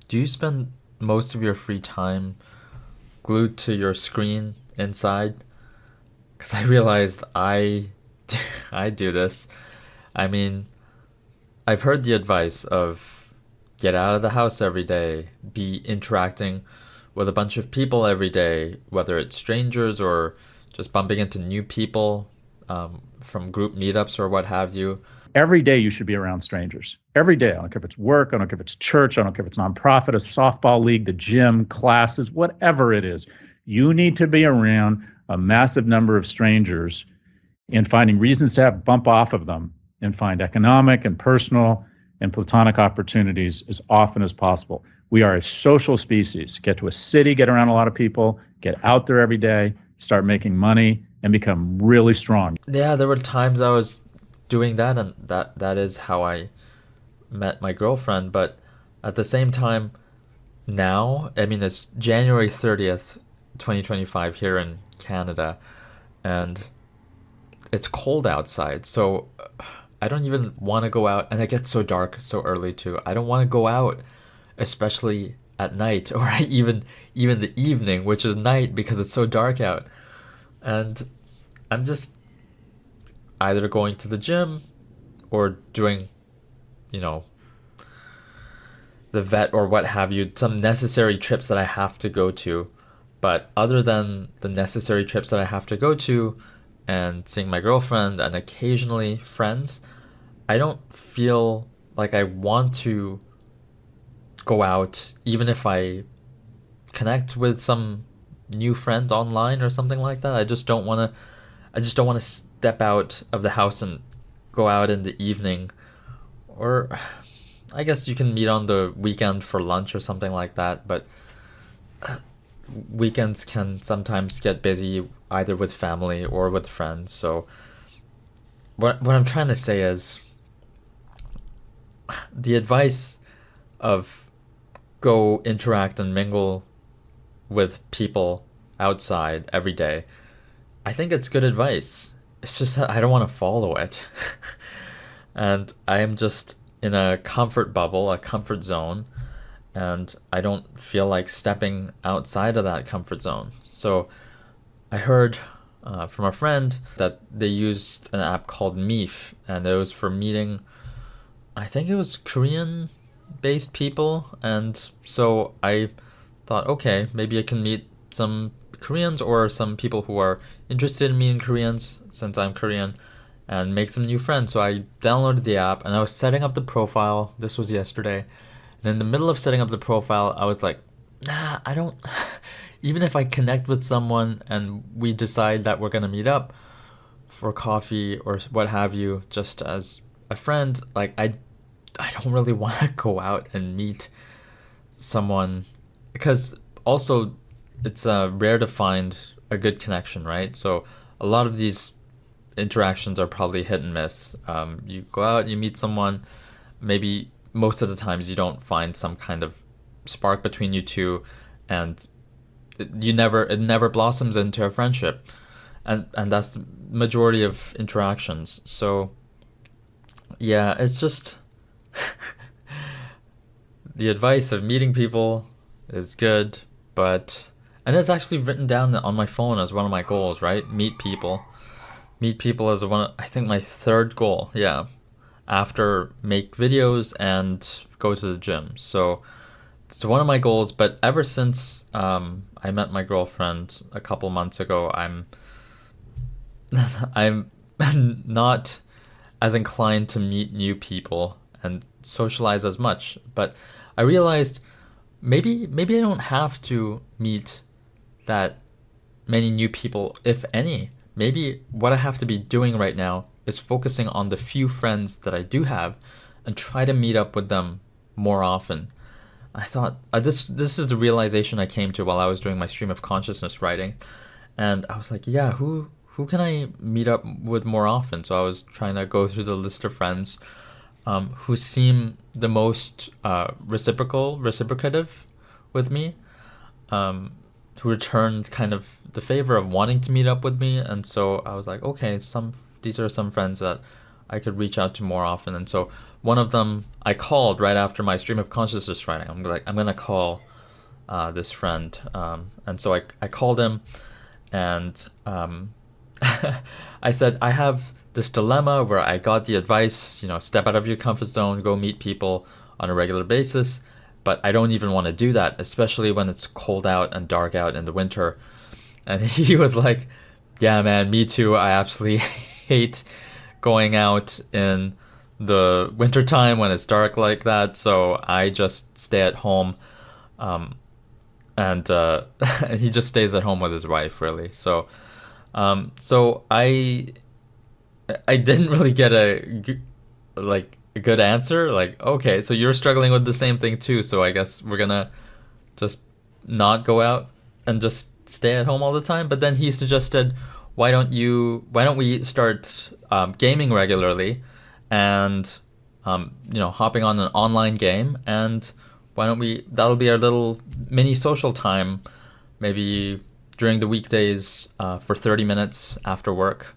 Do you spend most of your free time glued to your screen inside? Because I realized I do this. I mean, I've heard the advice of get out of the house every day, be interacting with a bunch of people every day, whether it's strangers or just bumping into new people from group meetups or what have you. Every day you should be around strangers. Every day. I don't care if it's work, I don't care if it's church, I don't care if it's nonprofit, a softball league, the gym, classes, whatever it is. You need to be around a massive number of strangers and finding reasons to have bump off of them and find economic and personal and platonic opportunities as often as possible. We are a social species. Get to a city, get around a lot of people, get out there every day, start making money, and become really strong. Yeah, there were times I was doing that, and that is how I met my girlfriend. But at the same time, now, I mean, it's January 30th, 2025 here in Canada, and it's cold outside. So I don't even want to go out, and it gets so dark so early too. I don't want to go out, especially at night or even the evening, which is night because it's so dark out. And I'm just either going to the gym or doing, you know, the vet or what have you, some necessary trips that I have to go to. But other than the necessary trips that I have to go to and seeing my girlfriend and occasionally friends, I don't feel like I want to go out, even if I connect with some new friends online or something like that. I just don't want to step out of the house and go out in the evening. Or I guess you can meet on the weekend for lunch or something like that, but weekends can sometimes get busy either with family or with friends. So what I'm trying to say is the advice of go interact and mingle with people outside every day. I think it's good advice. It's just that I don't want to follow it. And I am just in a comfort bubble, a comfort zone, and I don't feel like stepping outside of that comfort zone. So I heard from a friend that they used an app called Meef, and it was for meeting, I think it was Korean based people. And so I thought, okay, maybe I can meet some Koreans or some people who are interested in meeting Koreans since I'm Korean and make some new friends. So I downloaded the app and I was setting up the profile. This was yesterday. And in the middle of setting up the profile, I was like, nah, I don't. Even if I connect with someone and we decide that we're going to meet up for coffee or what have you, just as a friend, like I don't really want to go out and meet someone because also it's rare to find a good connection, right? So a lot of these interactions are probably hit and miss. You go out, you meet someone, maybe most of the times you don't find some kind of spark between you two, and it never blossoms into a friendship, and that's the majority of interactions. So yeah, it's just the advice of meeting people is good, but and it's actually written down on my phone as one of my goals, right? Meet people as one, I think my third goal, yeah, after make videos and go to the gym. So it's one of my goals, but ever since I met my girlfriend a couple months ago, I'm not as inclined to meet new people and socialize as much. But I realized maybe I don't have to meet that many new people, if any. Maybe what I have to be doing right now is focusing on the few friends that I do have and try to meet up with them more often. I thought this is the realization I came to while I was doing my stream of consciousness writing, and I was like, yeah, who can I meet up with more often? So I was trying to go through the list of friends who seem the most reciprocative with me, who returned kind of the favor of wanting to meet up with me. And so I was like, okay, these are some friends that I could reach out to more often. And so one of them I called right after my stream of consciousness writing. I'm gonna call this friend, and so I called him, and I said I have this dilemma where I got the advice, step out of your comfort zone, go meet people on a regular basis, but I don't even want to do that, especially when it's cold out and dark out in the winter. And he was like, yeah, man, me too. I absolutely hate going out in the wintertime when it's dark like that, so I just stay at home. And he just stays at home with his wife, really. So I didn't really get a good answer. Like, okay, so you're struggling with the same thing too. So I guess we're gonna just not go out and just stay at home all the time. But then he suggested, why don't we start gaming regularly, and hopping on an online game, and that'll be our little mini social time, maybe during the weekdays, for 30 minutes after work.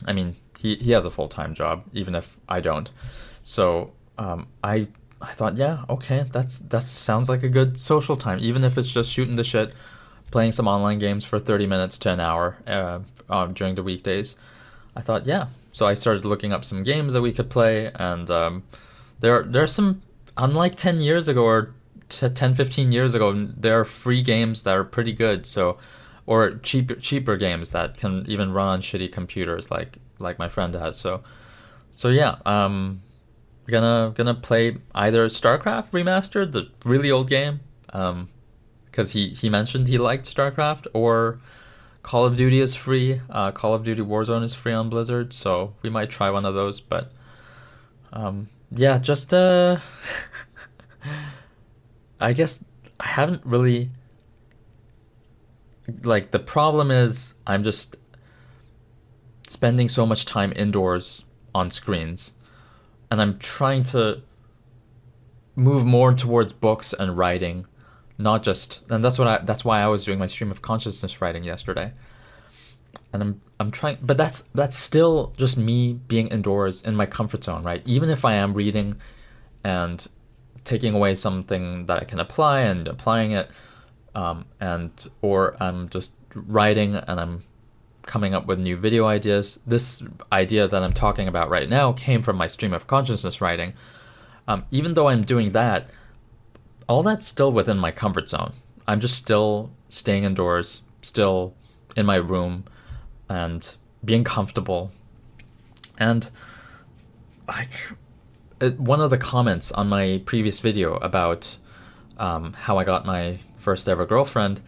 I mean, he has a full-time job, even if I don't. So I thought, yeah, okay, that sounds like a good social time, even if it's just shooting the shit, playing some online games for 30 minutes to an hour during the weekdays. I thought, yeah. So I started looking up some games that we could play, and there are some, unlike 10 years ago or 10, 15 years ago, there are free games that are pretty good. So, or cheaper games that can even run on shitty computers like my friend has. So yeah, gonna play either StarCraft Remastered, the really old game, because he mentioned he liked StarCraft, or Call of Duty is free. Call of Duty Warzone is free on Blizzard, so we might try one of those. But yeah, just I guess I haven't really, the problem is I'm just spending so much time indoors on screens, and I'm trying to move more towards books and writing. Not just, and that's why I was doing my stream of consciousness writing yesterday. And I'm trying, but that's still just me being indoors in my comfort zone, right? Even if I am reading and taking away something that I can apply and applying it, or I'm just writing and I'm coming up with new video ideas. This idea that I'm talking about right now came from my stream of consciousness writing. Even though I'm doing that, all that's still within my comfort zone. I'm just still staying indoors, still in my room, and being comfortable. And one of the comments on my previous video about how I got my first ever girlfriend,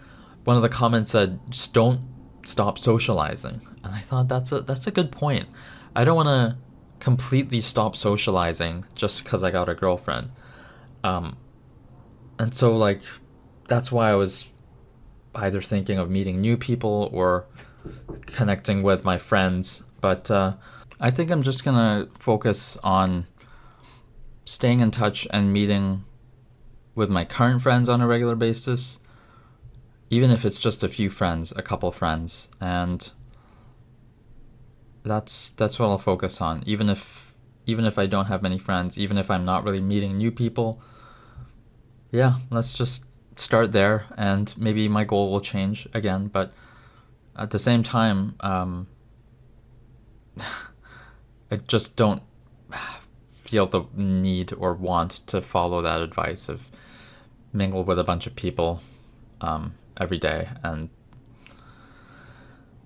one of the comments said, just don't stop socializing. And I thought that's a good point. I don't want to completely stop socializing just because I got a girlfriend. And so, that's why I was either thinking of meeting new people or connecting with my friends. But I think I'm just going to focus on staying in touch and meeting with my current friends on a regular basis, even if it's just a few friends, a couple friends. And that's what I'll focus on, even if I don't have many friends, even if I'm not really meeting new people. Yeah, let's just start there, and maybe my goal will change again. But at the same time, I just don't feel the need or want to follow that advice of mingle with a bunch of people every day. And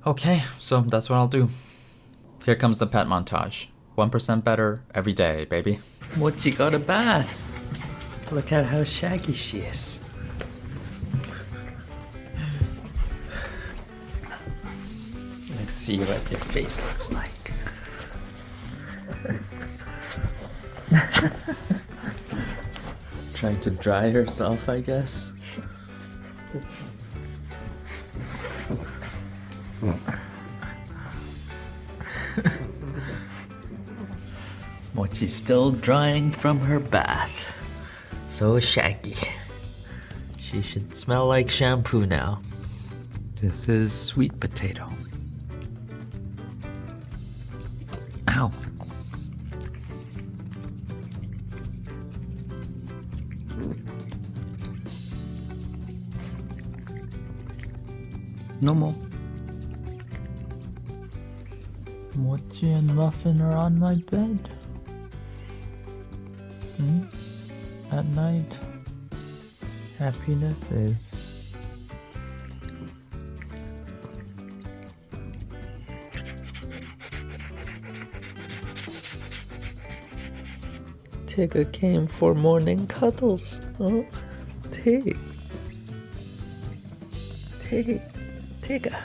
okay, so that's what I'll do. Here comes the pet montage. 1% better every day, baby. Mochi got a bath. Look at how shaggy she is. Let's see what your face looks like. Trying to dry herself, I guess. Mochi's still drying from her bath. So shaggy. She should smell like shampoo now. This is sweet potato. Ow. No more. Mochi and Muffin are on my bed. At night, happiness is. Tigger came for morning cuddles. Oh, Tig. Tigger.